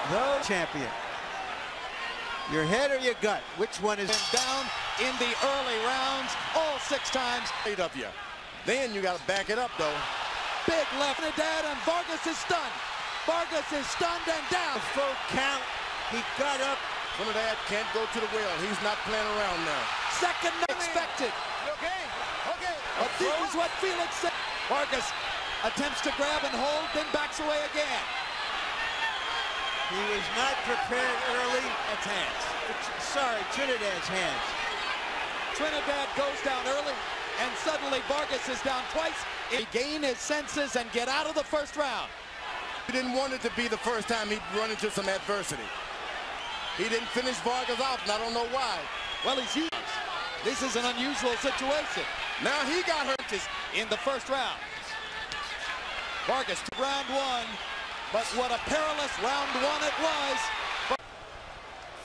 The champion. Your head or your gut? Which one is down in the early rounds, all 6 times. Of you. Then you got to back it up, though. Big left, Trinidad, and Vargas is stunned. Vargas is stunned and down. a full count? He got up. Trinidad can't go to the well. He's not playing around now. Second expected. Okay. But this is what Felix said. Vargas attempts to grab and hold, then backs away again. He was not prepared early. That's hands. Sorry, Trinidad's hands. Trinidad goes down early, and suddenly Vargas is down twice. He gain his senses and get out of the first round. He didn't want it to be the first time he'd run into some adversity. He didn't finish Vargas off, and I don't know why. Well, he's used. This is an unusual situation. Now he got hurt. In the first round. Vargas to round 1, but what a perilous round 1 it was.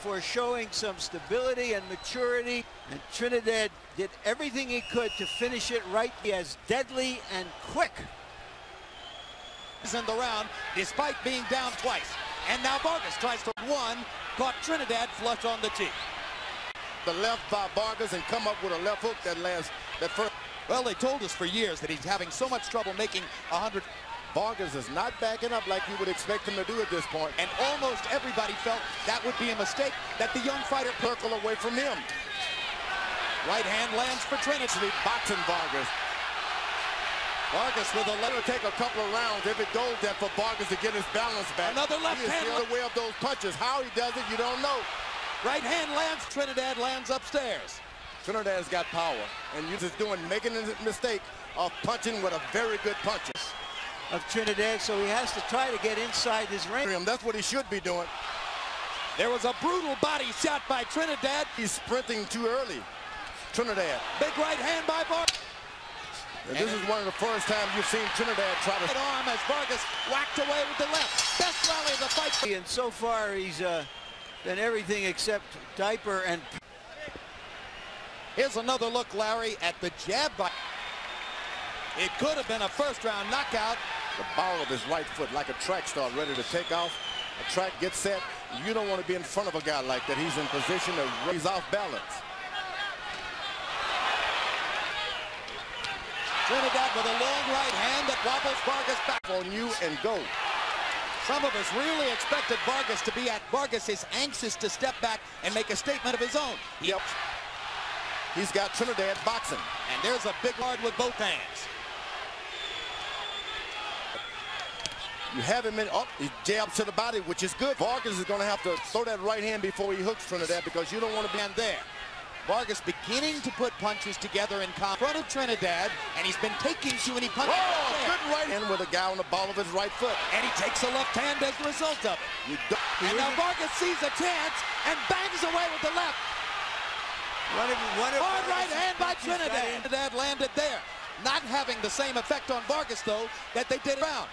For showing some stability and maturity, and Trinidad did everything he could to finish it right as deadly and quick. In the round, despite being down twice. And now Vargas tries to caught Trinidad flush on the cheek. The left by Vargas and come up with a left hook that lands that first. Well, they told us for years that he's having so much trouble making 100. Vargas is not backing up like you would expect him to do at this point. And almost everybody felt that would be a mistake, that the young fighter circle away from him. Right hand lands for Trinidad. Boxing Vargas. Vargas with a It'll take a couple of rounds if it goes there for Vargas to get his balance back. Another left hand. The way of those punches. How he does it, you don't know. Right hand lands. Trinidad lands upstairs. Trinidad's got power, and you're just making a mistake of punching with a very good puncher. Of Trinidad, so he has to try to get inside his range. That's what he should be doing. There was a brutal body shot by Trinidad. He's sprinting too early. Trinidad. Big right hand by Vargas. And this is one of the first times you've seen Trinidad try to... arm as Vargas whacked away with the left. Best rally of the fight. And so far, he's done everything except diaper and... Here's another look, Larry, at the jab by... It could have been a first-round knockout. The ball of his right foot like a track star ready to take off. A track gets set. You don't want to be in front of a guy like that. He's in position to raise off balance. Trinidad with a long right hand that wobbles Vargas back. On you and go. Some of us really expected Vargas to be at. Vargas is anxious to step back and make a statement of his own. Yep. He's got Trinidad boxing. And there's a big guard with both hands. You have him in, he jabs to the body, which is good. Vargas is going to have to throw that right hand before he hooks Trinidad because you don't want to be in there. Vargas beginning to put punches together in front of Trinidad, and he's been taking too many punches. Oh, good right hand with a guy on the ball of his right foot. And he takes a left hand as a result of it. And now Vargas sees a chance and bangs away with the left. Hard right hand by Trinidad. Trinidad landed there. Not having the same effect on Vargas, though, that they did around.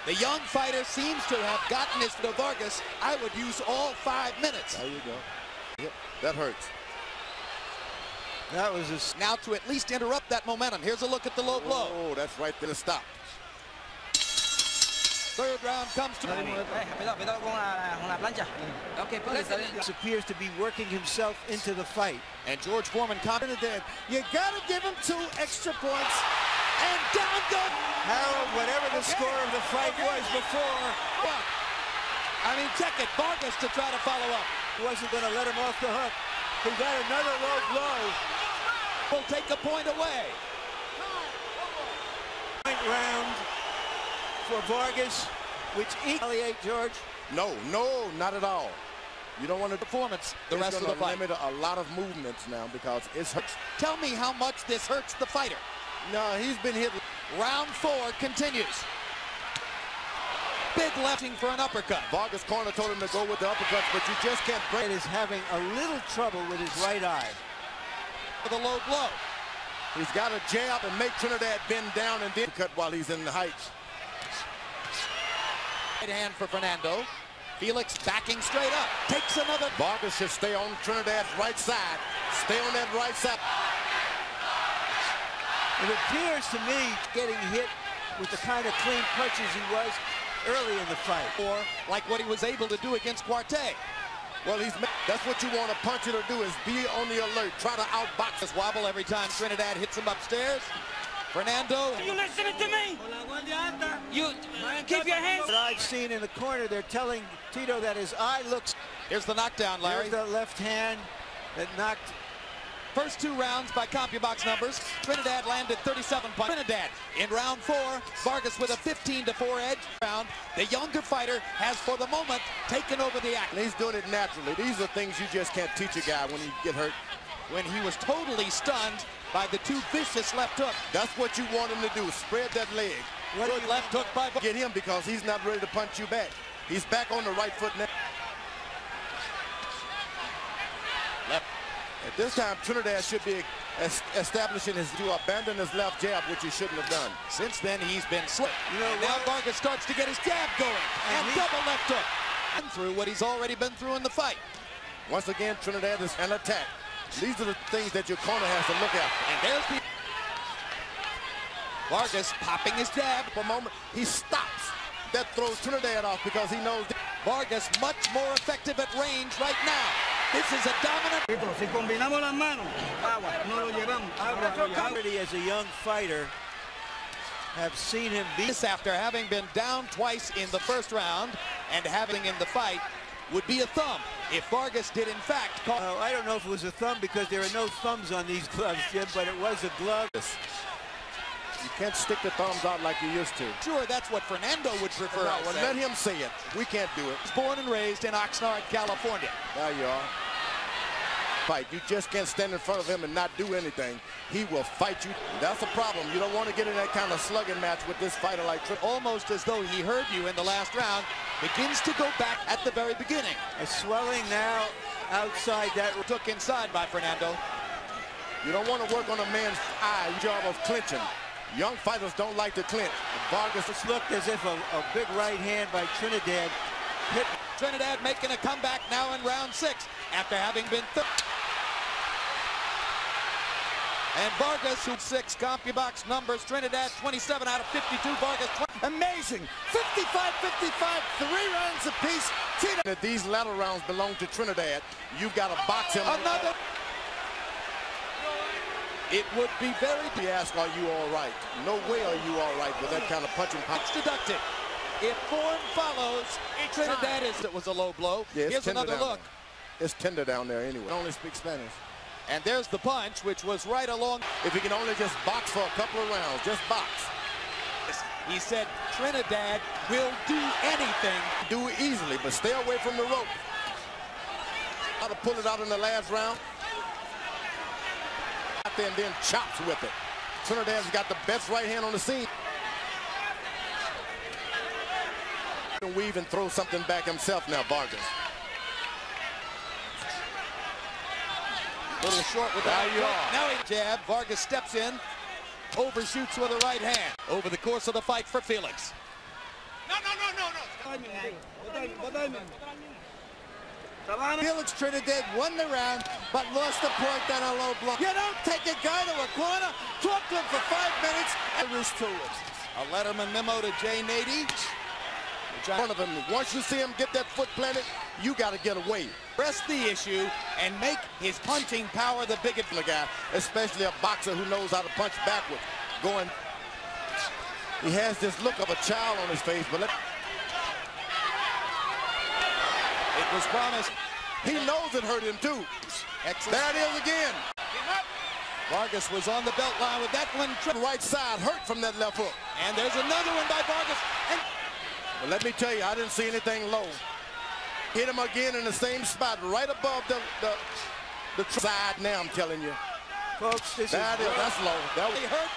The young fighter seems to have gotten this to Vargas. I would use all 5 minutes. There you go. Yep, that hurts. That was now to at least interrupt that momentum. Here's a look at the low blow. Oh, that's right there to stop. Third round comes to... This appears to be working himself into the fight. And George Foreman commented that you got to give him 2 extra points. And down goes Harold, whatever the score of the fight was before. I mean, check it. Vargas to try to follow up. He wasn't going to let him off the hook. He got another low blow. Will take a point away. Point round for Vargas, which equally George. No, not at all. You don't want to performance the rest of the fight. Limit a lot of movements now because it's hurts. Tell me how much this hurts the fighter. No, he's been hit. Round 4 continues. Big lefting for an uppercut. Vargas' corner told him to go with the uppercuts, but you just can't break. Is having a little trouble with his right eye. For the low blow. He's got to jab and make Trinidad bend down and then cut while he's in the heights. Right hand for Fernando. Felix backing straight up. Takes another. Vargas should stay on Trinidad's right side. Stay on that right side. It appears to me getting hit with the kind of clean punches he was. early in the fight. Or like what he was able to do against Quartey. Well, that's what you want a puncher to do, is be on the alert. Try to outbox. This wobble every time Trinidad hits him upstairs. Fernando. You listening to me? You keep your hands. What I've seen in the corner, they're telling Tito that his eye looks. Here's the knockdown, Larry. There's the left hand that knocked. First 2 rounds by CompuBox numbers. Trinidad landed 37 punches. Trinidad in round 4. Vargas with a 15-4 edge round. The younger fighter has, for the moment, taken over the act. And he's doing it naturally. These are things you just can't teach a guy when he get hurt. When he was totally stunned by the 2 vicious left hooks. That's what you want him to do. Spread that leg. Good left hook by Get him, because he's not ready to punch you back. He's back on the right foot now. Left. At this time, Trinidad should be establishing to abandon his left jab, which he shouldn't have done. Since then, he's been slick. You know, and now Vargas starts to get his jab going. And double left hook. And through what he's already been through in the fight. Once again, Trinidad is an attack. These are the things that your corner has to look at. And there's the Vargas popping his jab. For a moment, he stops. That throws Trinidad off, because he knows Vargas much more effective at range right now. This is a dominant. Si combinamos las manos, agua, no lo llevamos. As a young fighter, have seen him beat. This, after having been down twice in the first round and having in the fight, would be a thumb if Vargas did in fact call. I don't know if it was a thumb, because there are no thumbs on these gloves, Jim, but it was a glove. you can't stick the thumbs out like you used to. Sure, that's what Fernando would prefer. No, well, let him say it. We can't do it. He's born and raised in Oxnard, California. There you are. Fight. You just can't stand in front of him and not do anything. He will fight you. That's a problem. You don't want to get in that kind of slugging match with this fighter like Triple. Almost as though he heard you in the last round. Begins to go back at the very beginning. A swelling now outside that. Took inside by Fernando. You don't want to work on a man's eye job of clinching. Young fighters don't like to clinch. Vargas looked as if a big right hand by Trinidad hit. Trinidad making a comeback now in round 6 after having been and Vargas, who's 6 CompuBox numbers. Trinidad 27 out of 52. Vargas 20. Amazing. 55-55, 3 rounds apiece. That these latter rounds belong to Trinidad. You've got to box him. Another. It would be very. He asked, are you all right? No way are you all right with that kind of punching. Deducted. If form follows, Trinidad is. It was a low blow. Yeah, here's another look. There. It's tender down there anyway. I only speak Spanish. And there's the punch, which was right along. If he can only just box for a couple of rounds, just box. He said Trinidad will do anything. Do it easily, but stay away from the rope. How to pull it out in the last round. Out there and then chops with it. Trinidad's got the best right hand on the scene. Weave and throw something back himself now, Vargas. Little short with that. Now he jab. Vargas steps in, overshoots with a right hand. Over the course of the fight for Felix. Felix Trinidad won the round, but lost the point on a low blow. You don't take a guy to a corner, talk to him for 5 minutes, and risk to it. A Letterman memo to Jay Nady. In front of him. Once you see him get that foot planted, you got to get away. Press the issue and make his punching power the biggest guy, especially a boxer who knows how to punch backwards. He has this look of a child on his face, but it was promised. He knows it hurt him too. Excellent. There it is again. Vargas was on the belt line with that one. Right side hurt from that left hook. And there's another one by Vargas. And well, let me tell you, I didn't see anything low. Hit him again in the same spot, right above the side now, I'm telling you. Folks, that's low. That was hurt.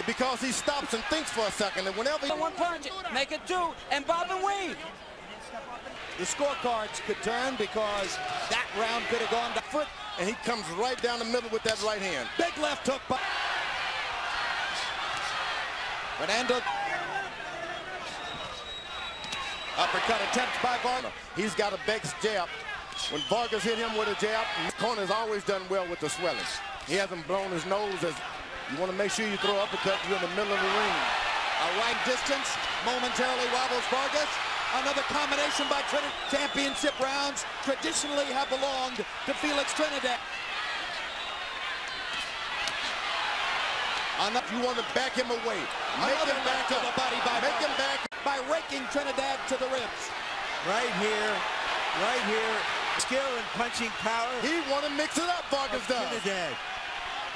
Because he stops and thinks for a second, and whenever he... One punch, make it 2, and bob and weave. The scorecards could turn because that round could have gone to foot. And he comes right down the middle with that right hand. Big left hook by Fernando. Uppercut attempt by Vargas. He's got a Beck's jab. When Vargas hit him with a jab, his corner's always done well with the swelling. He hasn't blown his nose. As you want to make sure you throw uppercut, you're in the middle of the ring. A right distance, momentarily wobbles Vargas. Another combination by Trinidad. Championship rounds traditionally have belonged to Felix Trinidad. You want to back him away. Make Another him back to up. the body by Make him Vargas. back. By raking Trinidad to the ribs. Right here. Skill and punching power. He want to mix it up, Vargas does. Trinidad.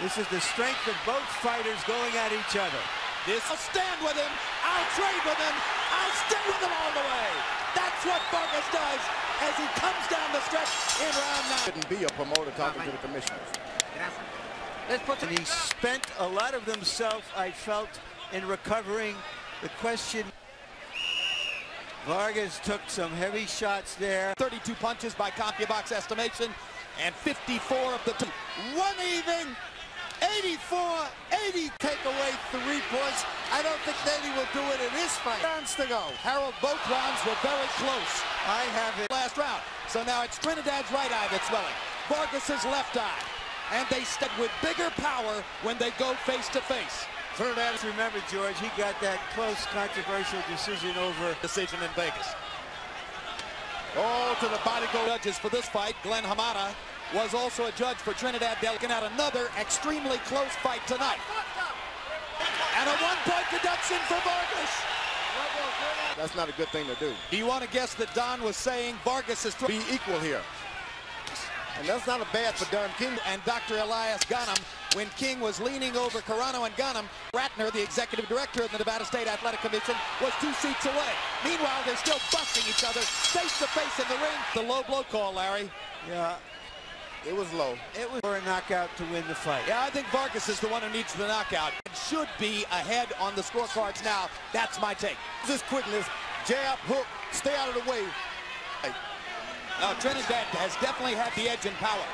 This is the strength of both fighters going at each other. I'll stand with him. I'll trade with him. I'll stay with him all the way. That's what Vargas does as he comes down the stretch in round 9. Couldn't be a promoter talking to the commissioners. And he spent a lot of himself, I felt, in recovering. The question, Vargas took some heavy shots there. 32 punches by CompuBox estimation, and 54 of the two. One even, 84-80. Take away 3 points. I don't think Nady will do it in this fight. Rounds to go. Harold, both rounds were very close. I have it. Last round. So now it's Trinidad's right eye that's swelling. Vargas's left eye. And they stick with bigger power when they go face to face. Trinidad, remember, George, he got that close, controversial decision in Vegas. Oh, to the body go. Judges for this fight, Glenn Hamada was also a judge for Trinidad. Looking at another extremely close fight tonight. And a 1-point deduction for Vargas. That's not a good thing to do. Do you want to guess that Don was saying Vargas is Be equal here. And that's not a bad for Don King. and Dr. Elias Ghanem, when King was leaning over Carano and Ghanem, Ratner, the executive director of the Nevada State Athletic Commission, was 2 seats away. Meanwhile, they're still busting each other face to face in the ring. The low blow call, Larry. Yeah, It was low. it was for a knockout to win the fight. Yeah, I think Vargas is the one who needs the knockout. It should be ahead on the scorecards now. That's my take. This quickness, jab, hook, stay out of the way. Trinidad has definitely had the edge in power.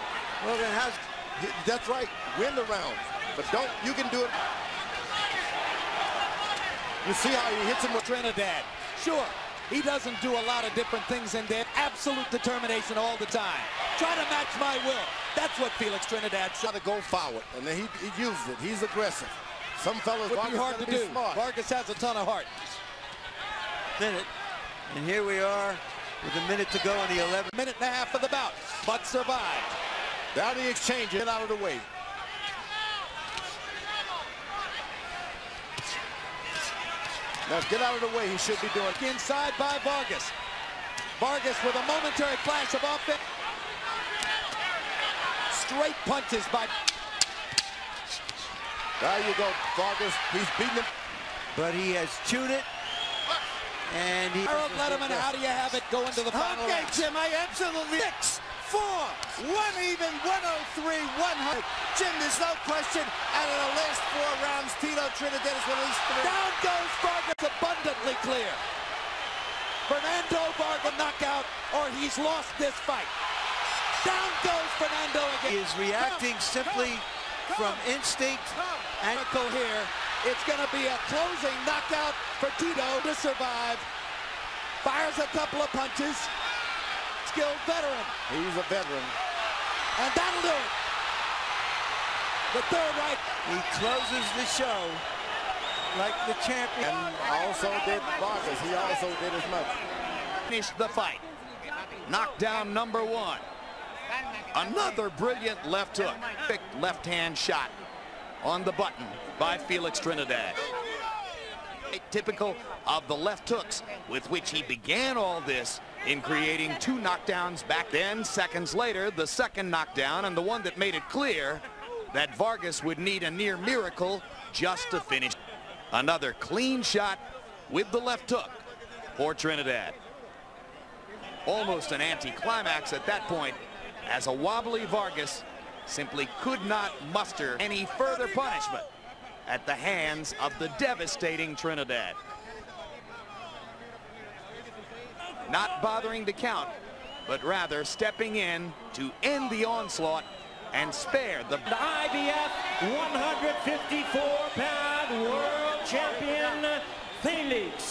Well, then how's... That's right. Win the rounds. But you can do it. You see how he hits him with Trinidad. Sure, he doesn't do a lot of different things in there. Absolute determination all the time. Try to match my will. That's what Felix Trinidad said. to go forward. And then he uses it. He's aggressive. Some fellas Would be hard to do. Smart. Vargas has a ton of heart. minute? And here we are with a minute to go in the 11th. Minute and a half of the bout, but survived. Now the exchange, get out of the way. Now get out of the way, he should be doing. Inside by Vargas. Vargas with a momentary flash of offense. Straight punches by... There you go, Vargas. He's beating him. But he has chewed it. And he... Harold Letterman, how do you have it going to the final Okay, round? Jim, I absolutely... 6-4, 1 even, 103, 100. Jim, there's no question, out of the last 4 rounds, Tito Trinidad has released 3. Down goes Vargas, abundantly clear. Fernando Vargas knockout, or he's lost this fight. Down goes Fernando again. He is reacting simply from instinct. And here, it's going to be a closing knockout for Tito to survive. Fires a couple of punches. Skilled veteran. He's a veteran. And that'll do it. The third right. He closes the show like the champion. And also did Vargas. He also did as much. Finished the fight. Knockdown number 1. Another brilliant left hook. Big left-hand shot on the button by Felix Trinidad. Typical of the left hooks with which he began all this in creating 2 knockdowns back then. Seconds later, the second knockdown, and the one that made it clear that Vargas would need a near miracle just to finish. Another clean shot with the left hook for Trinidad. Almost an anticlimax at that point, as a wobbly Vargas simply could not muster any further punishment at the hands of the devastating Trinidad. Not bothering to count, but rather stepping in to end the onslaught and spare the IBF 154-pound world champion Felix